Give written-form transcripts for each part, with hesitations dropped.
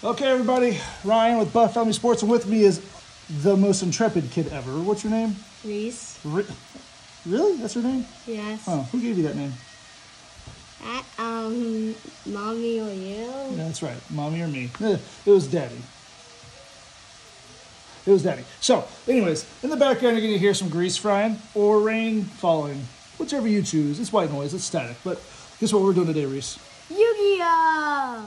Okay, everybody. Ryan with Buff Family Sports, and with me is the most intrepid kid ever. What's your name? Reese. Really? That's your name? Yes. Oh, who gave you that name? Mommy or you? Yeah, that's right. Mommy or me. It was Daddy. It was Daddy. So, anyways, in the background, you're going to hear some grease frying or rain falling. Whichever you choose. It's white noise. It's static. But guess what we're doing today, Reese? YuGiOh!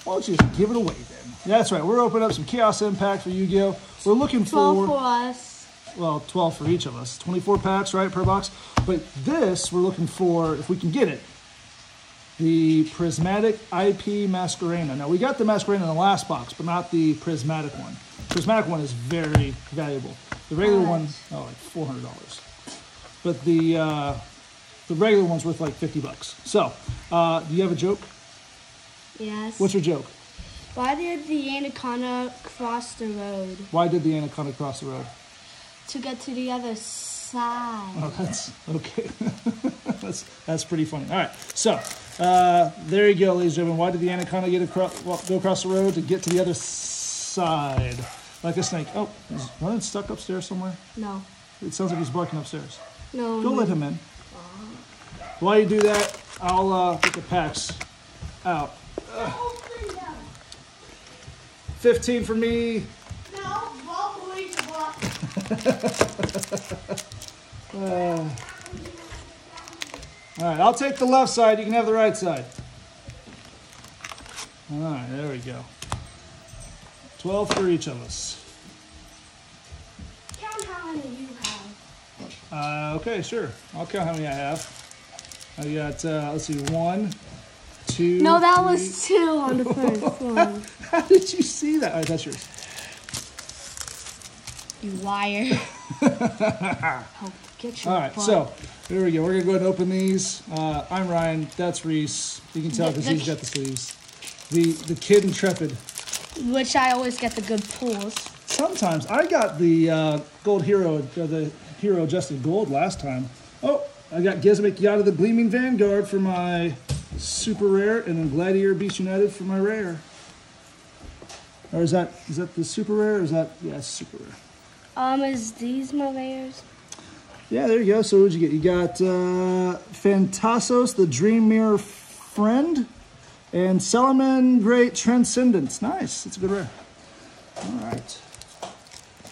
Why don't you just give it away then? Yeah, that's right. We're opening up some Chaos Impact for YuGiOh. We're looking for 12 for us. Well, 12 for each of us. 24 packs, right, per box. But this, we're looking for, if we can get it, the Prismatic IP Masquerena. Now, we got the Masquerena in the last box, but not the Prismatic one. Prismatic one is very valuable. The regular one, oh, like $400. But the regular one's worth like 50 bucks. So, do you have a joke? Yes. What's your joke? Why did the anaconda cross the road? Why did the anaconda cross the road? To get to the other side. Oh, that's okay. that's pretty funny. All right, so there you go, ladies and gentlemen. Why did the anaconda go across the road? To get to the other side, like a snake. Oh, is Ryan stuck upstairs somewhere? No. It sounds like he's barking upstairs. No. Go let him in. While you do that, I'll get the packs out. 15 for me. No, All right, I'll take the left side. You can have the right side. All right, there we go. 12 for each of us. Count how many you have. Okay, sure. I'll count how many I have. I got, let's see, 1, 2. No, that 3. was 2 on the first one. How did you see that? All right, that's yours. You liar. Oh, get your All right, butt. so here we go. We're going to go ahead and open these. I'm Ryan. That's Reese. You can tell because he's got the sleeves. The Kid Intrepid. Which I always get the good pulls. Sometimes. I got the Gold Hero, the Hero Adjusted Gold last time. Oh, I got YuGiOh the Gleaming Vanguard for my super rare, and then Gladiator Beast United for my rare. Or is that the super rare, or is that, yeah, it's super rare. Is these my rares? Yeah, there you go. So what'd you get? You got Phantasos, the Dream Mirror Friend, and Salaman Great Transcendence. Nice. It's a good rare. All right.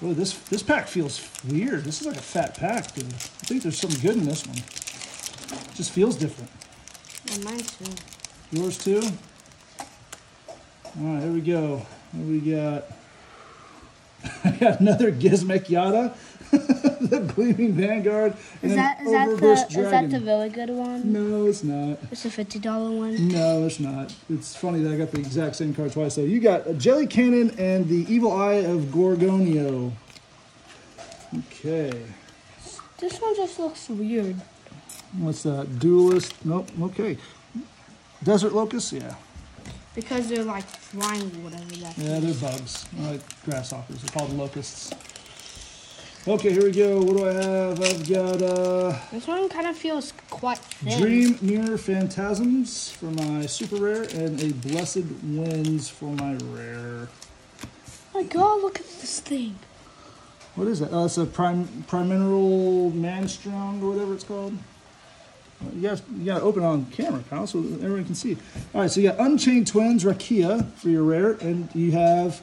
Boy, this pack feels weird. This is like a fat pack, dude. I think there's something good in this one. It just feels different. Yeah, mine too. Yours too? All right, here we go. What do we got? I got another YuGiOh, the Gleaming Vanguard, and Is that the really good one? No, it's not. It's a $50 one. No, it's not. It's funny that I got the exact same card twice. So you got a Jelly Cannon and the Evil Eye of Gorgonio. Okay. This one just looks weird. What's that? Duelist? Nope. Okay. Desert Locust? Yeah. Because they're like flying or whatever that Yeah, is. they're bugs. Like grasshoppers. They're called locusts. Okay, here we go. What do I have? I've got This one kind of feels quite thin. Dream Mirror Phantasms for my super rare and a Blessed Winds for my rare. Oh my god, look at this thing. What is that? Oh, it's a Primeval Manstrong or whatever it's called. You got to open it on camera, pal, so everyone can see. All right, so you got Unchained Twins, Rakia for your rare, and you have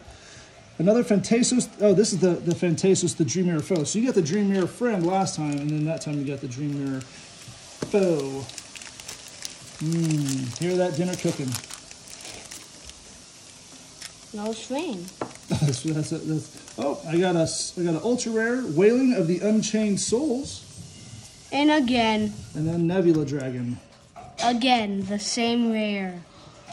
another Phantasos. Oh, this is the Phantasos, the Dream Mirror Foe. So you got the Dream Mirror Friend last time, and then that time you got the Dream Mirror Foe. Hear that dinner cooking. No, it's rain. Oh, I got an ultra rare Wailing of the Unchained Souls. And again. And then Nebula Dragon. Again, the same rare.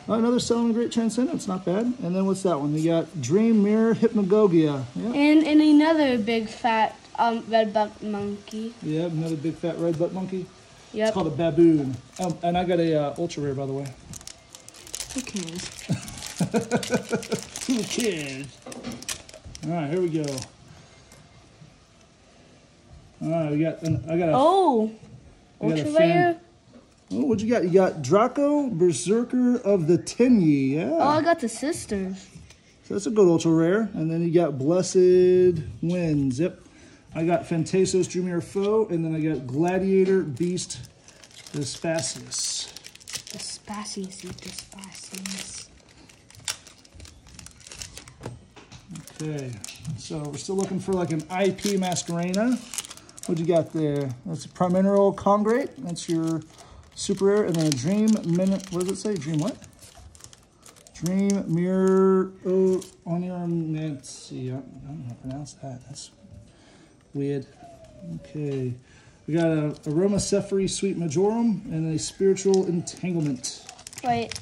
Oh, another Salaman Great Transcendence, not bad. And then what's that one? You got Dream Mirror Hypnagogia. Yep. And another big fat red butt monkey. Yep, another big fat red butt monkey. Yep. It's called a baboon. And I got a ultra rare, by the way. Who cares? Who cares? All right, here we go. All right, I got a ultra rare. Oh, what you got? You got Draco, Berserker of the Tenyi. Yeah. Oh, I got the sisters. So that's a good ultra rare. And then you got Blessed Winds. Yep. I got Phantasos, Dreamer Foe, and then I got Gladiator, Beast, Vespasius. Vespasius. Okay, so we're still looking for like an IP Masquerena. What you got there? That's a Primeval Congrate. That's your super rare, and then a Dream Minute. What does it say? Dream what? Dream Mirror Ornament. See, I don't know how to pronounce that. That's weird. Okay, we got a Aroma Sephiri Sweet Majorum and a Spiritual Entanglement. Wait,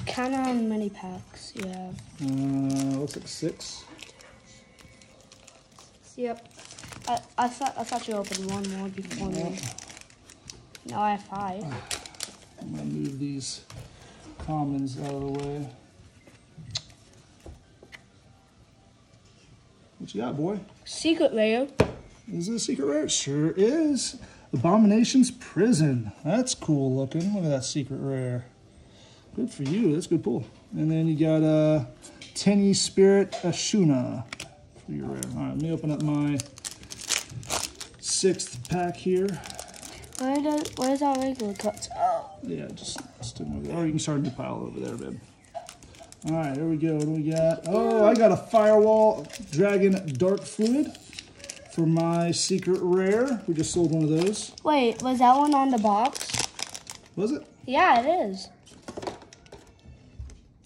count how many packs you have? Looks like 6. Yep. I thought you opened one more before me. Now I have 5. I'm gonna move these commons out of the way. What you got, boy? Secret rare. Is it a secret rare? It sure is. Abomination's Prison. That's cool looking. Look at that secret rare. Good for you. That's a good pull. And then you got a Tenyi Spirit Ashuna for your rare. All right, let me open up my 6th pack here. Where's our regular cuts? Oh. Yeah, just move it. Or you can start a new pile over there, babe. All right, here we go. What do we got? Oh, I got a Firewall Dragon Dark Fluid for my secret rare. We just sold one of those. Wait, was that one on the box? Was it? Yeah, it is.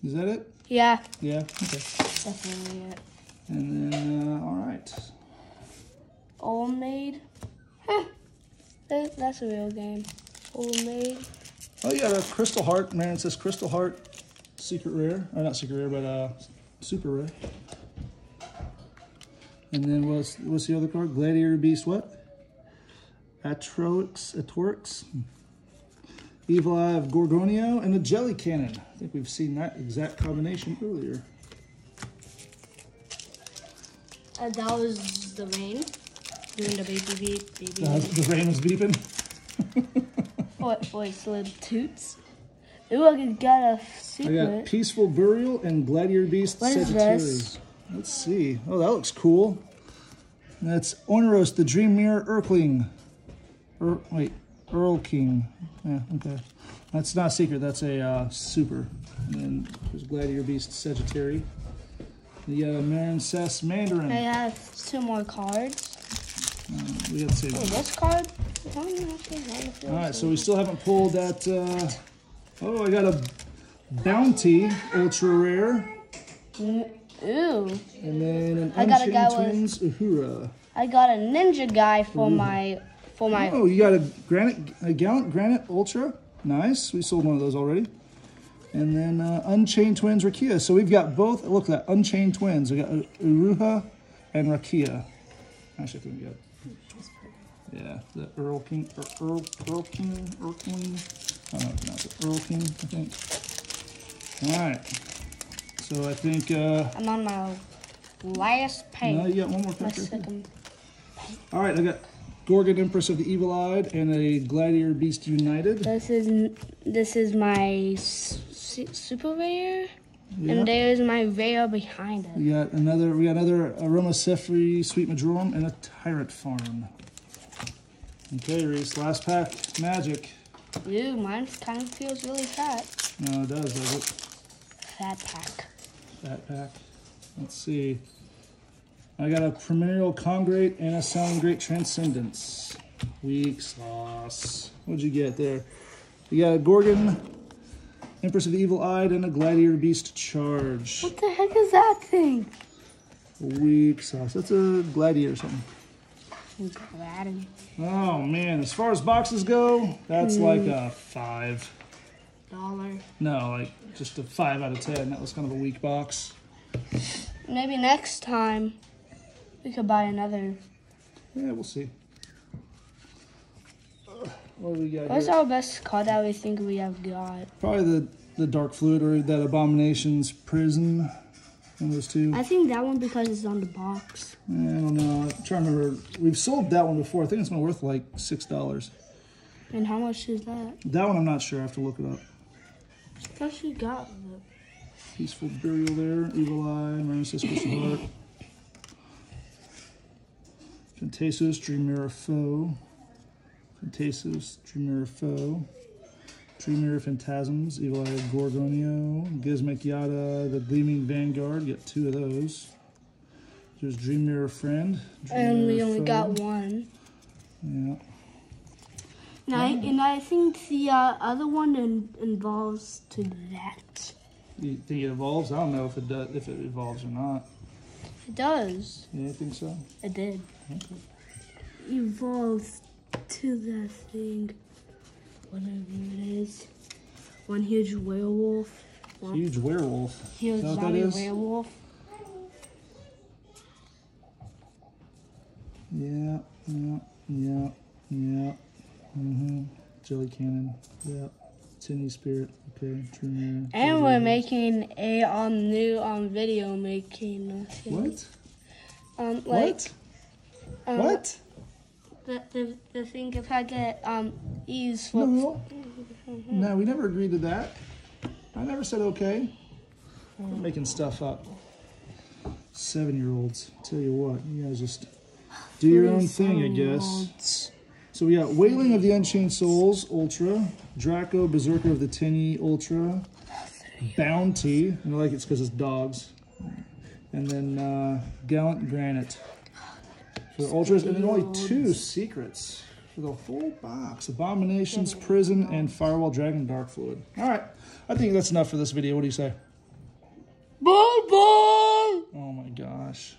Is that it? Yeah. Yeah, okay. Definitely it. And then, all right. Old Maid. Huh. That's a real game. Old Maid. Oh, you got a Crystal Heart. Man, it says Crystal Heart secret rare. Or not secret rare, but super rare. And then what's the other card? Gladiator Beast what? Atorix. Evil Eye of Gorgonio, and a Jelly Cannon. I think we've seen that exact combination earlier. That was the rain. Doing the baby beep. The rain was beeping. Wait, so the toots? Ooh, I got a secret. I got Peaceful Burial and Gladiator Beast What is this? Let's see. Oh, that looks cool. That's Oneros, the Dream Mirror Urkling. Earl King. Yeah, okay. That's not a secret. That's a super. And then there's Gladiator Beast Sagittary. You got a Marincess Mandarin. I have 2 more cards. We got to save Wait, this card? All right, so we still haven't pulled that. Oh, I got a Bounty Ultra Rare. Ooh. And then an I got a guy Unchained Twins Uhura. I got a ninja guy for my. Oh, you got a Gallant Granite Ultra. Nice. We sold one of those already. And then Unchained Twins Rakia. So we've got both. Look at that. Unchained Twins. We got Uruha and Rakia. Actually, I think we got. Yeah, the Earl King. I don't know how to pronounce it. Earl King, I think. All right. So I think. I'm on my last page. No, you got one more pack. Second. All right, I got Gorgon Empress of the Evil Eyed and a Gladiator Beast United. This is my super rare, Yeah. and there's my rare behind it. We got another Aroma Sephiri Sweet Majorum and a Tyrant Farm. Okay, Reese, last pack, Magic. Ew, mine kind of feels really fat. No, it does it? Fat pack. Fat pack. Let's see. I got a Primeval Congrate and a Sound Great Transcendence. Weak sauce. What'd you get there? You got a Gorgon, Empress of the Evil Eyed, and a Gladiator Beast Charge. What the heck is that thing? Weak sauce. That's a Gladiator or something. Gladiator. Oh man, as far as boxes go, that's like a $5. No, like just a 5 out of 10. That was kind of a weak box. Maybe next time we could buy another. Yeah, we'll see. What do we got What's here? our best card that we think we have got? Probably the Dark Fluid or that Abomination's Prison. One of those two. I think that one because it's on the box. I don't know. I'm trying to remember. We've sold that one before. I think it's been worth like $6. And how much is that? That one I'm not sure. I have to look it up. I thought you got it. Peaceful Burial there. Evil Eye. Marine Suspicious Heart. Fantasus, Dream Mirror Foe. Fantasus, Dream Mirror Foe. Dream Mirror Phantasms, Evil Eye Gorgonio. Gizmic Yada, The Gleaming Vanguard. Get 2 of those. There's Dream Mirror Friend. And we only got 1. Yeah. And I think the other one involves to that. You think it evolves? I don't know if it does, if it evolves or not. It does. Yeah, I think so. It did. Okay. Evolves to that thing. Whatever it is. One huge werewolf. Huge werewolf. Huge Is that what that zombie is? werewolf. Yeah. Jelly Cannon. Yeah. Tinny Spirit. Okay. Dream Mirror. And we're making a new video making. What? Like, What? The thing if I get ease for. No, we never agreed to that. I never said okay. I'm making stuff up. 7-year-olds. Tell you what, you guys just do your own thing, I guess. So we got Wailing of the Unchained Souls, Ultra. Draco, Berserker of the Tinny, Ultra. Bounty, and I like it's because it's dogs. And then Gallant Granite for the Ultras. And then only 2 secrets for the whole box. Abominations, Prison, and Firewall Dragon Dark Fluid. All right, I think that's enough for this video. What do you say? Bye-bye! Oh my gosh.